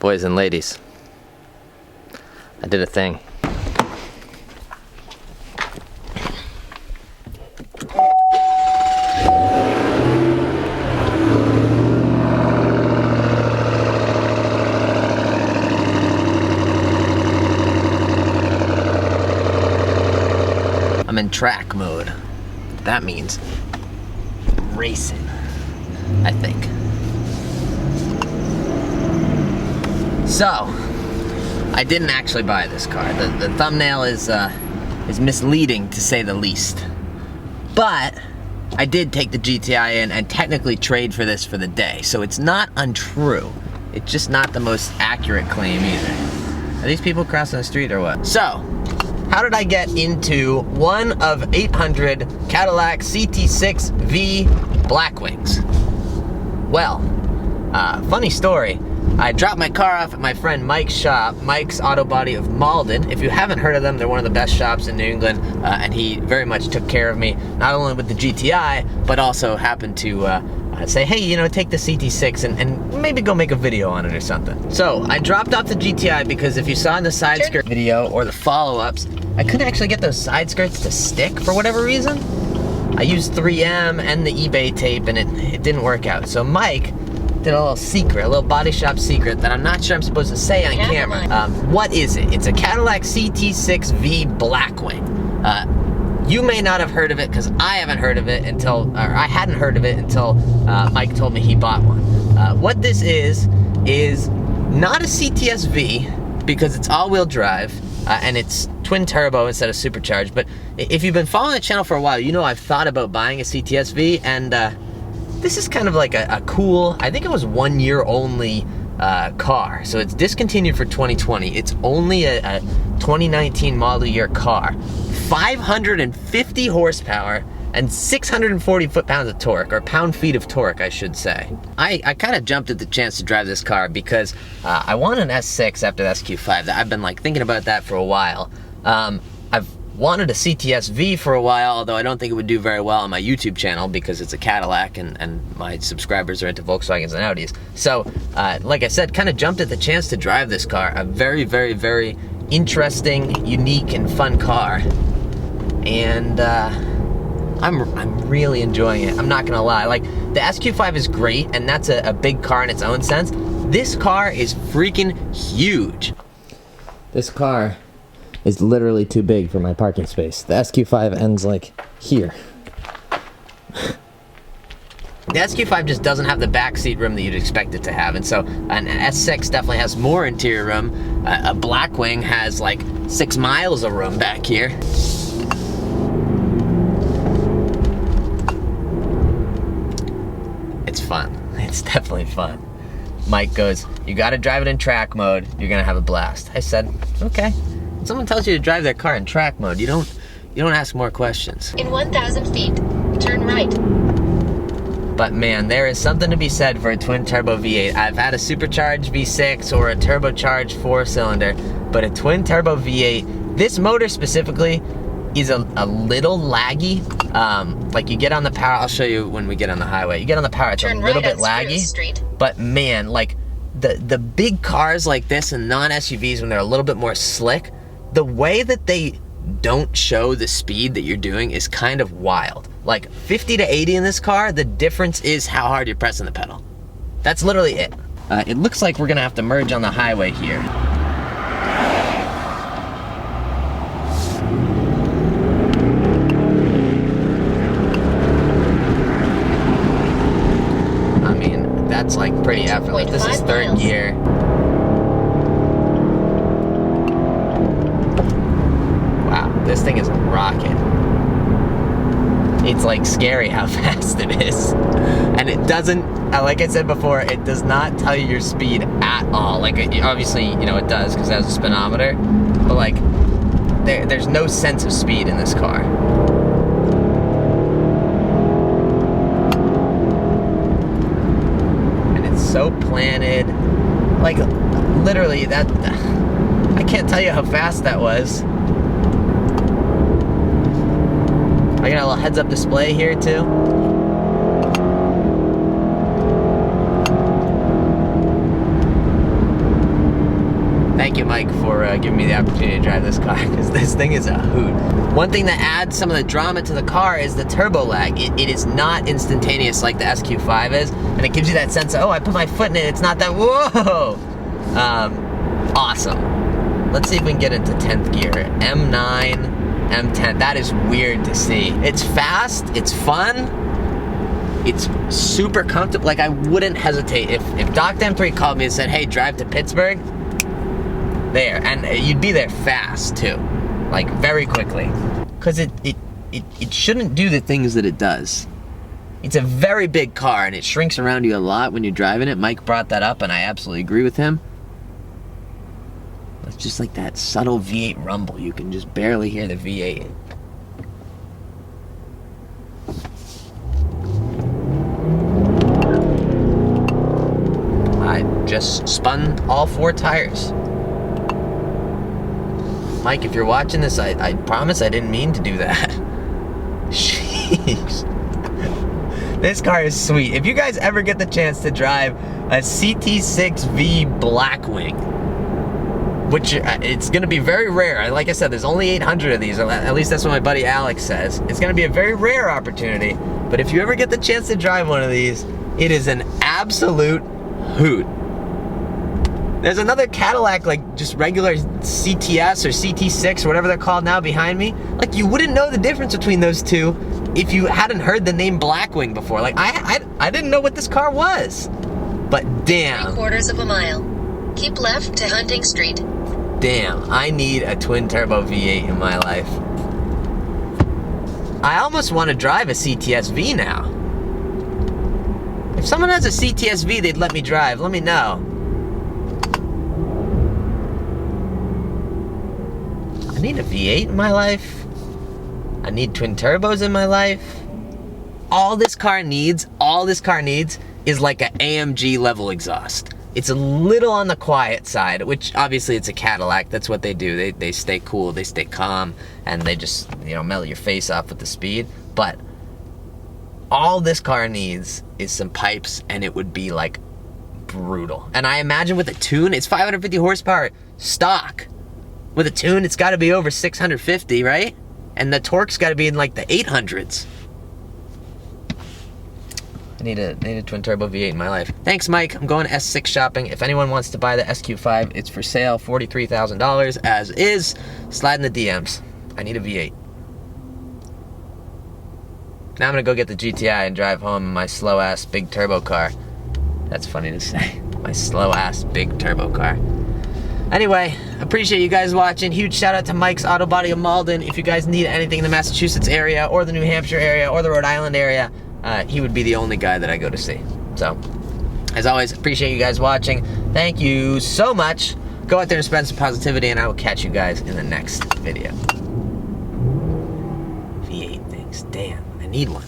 Boys and ladies, I did a thing. I'm in track mode. That means racing, I think. So, I didn't actually buy this car. The thumbnail is misleading to say the least. But I did take the GTI in and technically trade for this for the day. So it's not untrue. It's just not the most accurate claim either. Are these people crossing the street or what? So, how did I get into one of 800 Cadillac CT6V Blackwings? Well, funny story. I dropped my car off at my friend Mike's shop, Mike's Autobody of Malden. If you haven't heard of them, they're one of the best shops in New England, and he very much took care of me, not only with the GTI, but also happened to say, hey, you know, take the CT6 and maybe go make a video on it or something. So I dropped off the GTI because if you saw in the side skirt video or the follow-ups, I couldn't actually get those side skirts to stick for whatever reason. I used 3M and the eBay tape and it didn't work out. So Mike did a little secret, a little body shop secret that I'm not sure I'm supposed to say on camera. What is it? It's a Cadillac CT6V Blackwing. You may not have heard of it because I haven't heard of it until, or I hadn't heard of it until Mike told me he bought one. What this is not a CTSV because it's all-wheel drive and it's twin turbo instead of supercharged. But if you've been following the channel for a while, you know I've thought about buying a CTSV, and this is kind of like a cool, I think it was 1 year only car. So it's discontinued for 2020. It's only a 2019 model year car. 550 horsepower and 640 foot-pounds of torque, or pound-feet of torque, I should say. I kind of jumped at the chance to drive this car because I want an S6 after the SQ5. I've been like thinking about that for a while. I've wanted a CTSV for a while, although I don't think it would do very well on my YouTube channel because it's a Cadillac and my subscribers are into Volkswagens and Audis. So, like I said, kind of jumped at the chance to drive this car. A very, very, very interesting, unique, and fun car. And I'm really enjoying it. I'm not gonna lie. Like, the SQ5 is great, and that's a big car in its own sense. This car is freaking huge. This car is literally too big for my parking space. The SQ5 ends like here. The SQ5 just doesn't have the backseat room that you'd expect it to have, and so an S6 definitely has more interior room. A Blackwing has like 6 miles of room back here. It's fun. It's definitely fun. Mike goes, you gotta drive it in track mode, you're gonna have a blast. I said, okay. When someone tells you to drive their car in track mode, you don't ask more questions. In 1,000 feet, turn right. But man, there is something to be said for a twin turbo V8. I've had a supercharged V6 or a turbocharged 4-cylinder, but a twin turbo V8, this motor specifically is a little laggy. Like you get on the power, I'll show you when we get on the highway. You get on the power, it's a little bit laggy. But man, like the big cars like this and non-SUVs when they're a little bit more slick, the way that they don't show the speed that you're doing is kind of wild. Like 50 to 80 in this car, the difference is how hard you're pressing the pedal. That's literally it. It looks like we're gonna have to merge on the highway here. I mean, that's like pretty effortless. This is 3rd gear. This thing is a rocket. It's like scary how fast it is. And it doesn't, like I said before, it does not tell you your speed at all. Like, obviously, you know, it does because it has a speedometer, but like, there's no sense of speed in this car. And it's so planted. Like, literally, I can't tell you how fast that was. I got a little heads-up display here too. thank you, Mike, for giving me the opportunity to drive this car, because this thing is a hoot. One thing that adds some of the drama to the car is the turbo lag. It is not instantaneous like the SQ5 is, and it gives you that sense of, oh, I put my foot in it, it's not that, whoa! Awesome. Let's see if we can get into 10th gear. M9, M10, that is weird to see. It's fast, it's fun, it's super comfortable. Like, I wouldn't hesitate. If Dr. M3 called me and said, hey, drive to Pittsburgh, there, and you'd be there fast too, like very quickly, because it shouldn't do the things that it does. It's a very big car and it shrinks around you a lot when you're driving it. Mike brought that up and I absolutely agree with him. It's just like that subtle V8 rumble. You can just barely hear the V8. I just spun all 4 tires. Mike, if you're watching this, I promise I didn't mean to do that. Jeez. This car is sweet. If you guys ever get the chance to drive a CT6V Blackwing, which it's gonna be very rare. Like I said, there's only 800 of these, or at least that's what my buddy Alex says. It's gonna be a very rare opportunity, but if you ever get the chance to drive one of these, it is an absolute hoot. There's another Cadillac, like just regular CTS or CT6 or whatever they're called now behind me. Like, you wouldn't know the difference between those two if you hadn't heard the name Blackwing before. Like, I didn't know what this car was. But damn. 3/4 of a mile. Keep left to Hunting Street. Damn, I need a twin turbo V8 in my life. I almost want to drive a CTS-V now. If someone has a CTS-V they'd let me drive, let me know. I need a V8 in my life. I need twin turbos in my life. All this car needs is like an AMG level exhaust. It's a little on the quiet side, which obviously it's a Cadillac. That's what they do. They stay cool, they stay calm, and they just, you know, melt your face off with the speed. But all this car needs is some pipes, and it would be like brutal. And I imagine with a tune, it's 550 horsepower stock. With a tune, it's got to be over 650, right? And the torque's got to be in like the 800s. I need a twin turbo V8 in my life. Thanks, Mike. I'm going S6 shopping. If anyone wants to buy the SQ5, it's for sale, $43,000 as is. Slide in the DMs. I need a V8. Now I'm gonna go get the GTI and drive home in my slow-ass big turbo car. That's funny to say. My slow-ass big turbo car. Anyway, appreciate you guys watching. Huge shout out to Mike's Autobody of Malden. If you guys need anything in the Massachusetts area or the New Hampshire area or the Rhode Island area, he would be the only guy that I go to see. So, as always, appreciate you guys watching. Thank you so much. Go out there and spread some positivity, and I will catch you guys in the next video. V8 things, damn, I need one.